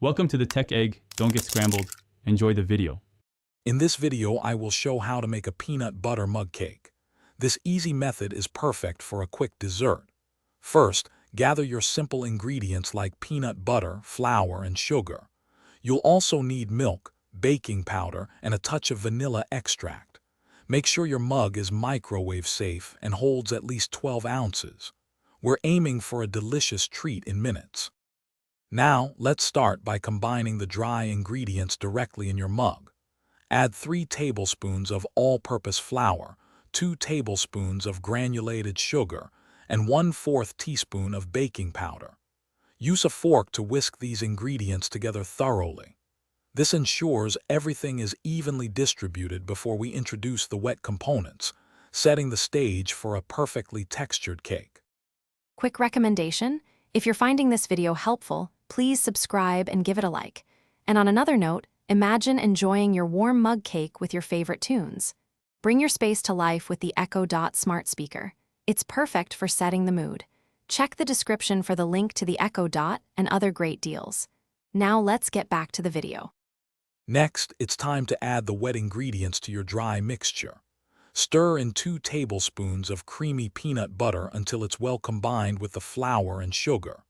Welcome to the Tech Egg. Don't get scrambled. Enjoy the video. In this video, I will show how to make a peanut butter mug cake. This easy method is perfect for a quick dessert. First, gather your simple ingredients like peanut butter, flour, and sugar. You'll also need milk, baking powder, and a touch of vanilla extract. Make sure your mug is microwave safe and holds at least 12 ounces. We're aiming for a delicious treat in minutes. Now, let's start by combining the dry ingredients directly in your mug. Add 3 tablespoons of all-purpose flour, 2 tablespoons of granulated sugar, and 1/4 teaspoon of baking powder. Use a fork to whisk these ingredients together thoroughly. This ensures everything is evenly distributed before we introduce the wet components, setting the stage for a perfectly textured cake. Quick recommendation: if you're finding this video helpful, please subscribe and give it a like. And on another note, imagine enjoying your warm mug cake with your favorite tunes. Bring your space to life with the Echo Dot smart speaker. It's perfect for setting the mood. Check the description for the link to the Echo Dot and other great deals. Now let's get back to the video. Next, it's time to add the wet ingredients to your dry mixture. Stir in 2 tablespoons of creamy peanut butter until it's well combined with the flour and sugar.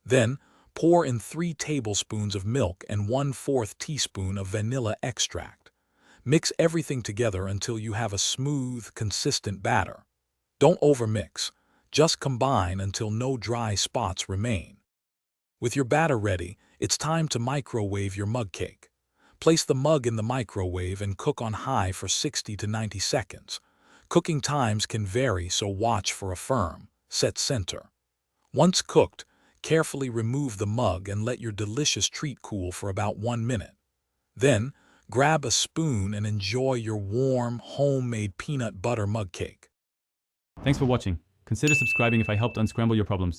Then, pour in 3 tablespoons of milk and 1/4 teaspoon of vanilla extract. Mix everything together until you have a smooth, consistent batter. Don't overmix. Just combine until no dry spots remain. With your batter ready, it's time to microwave your mug cake. Place the mug in the microwave and cook on high for 60 to 90 seconds. Cooking times can vary, so watch for a firm, set center. Once cooked, carefully remove the mug and let your delicious treat cool for about 1 minute. Then, grab a spoon and enjoy your warm, homemade peanut butter mug cake. Thanks for watching. Consider subscribing if I helped unscramble your problems.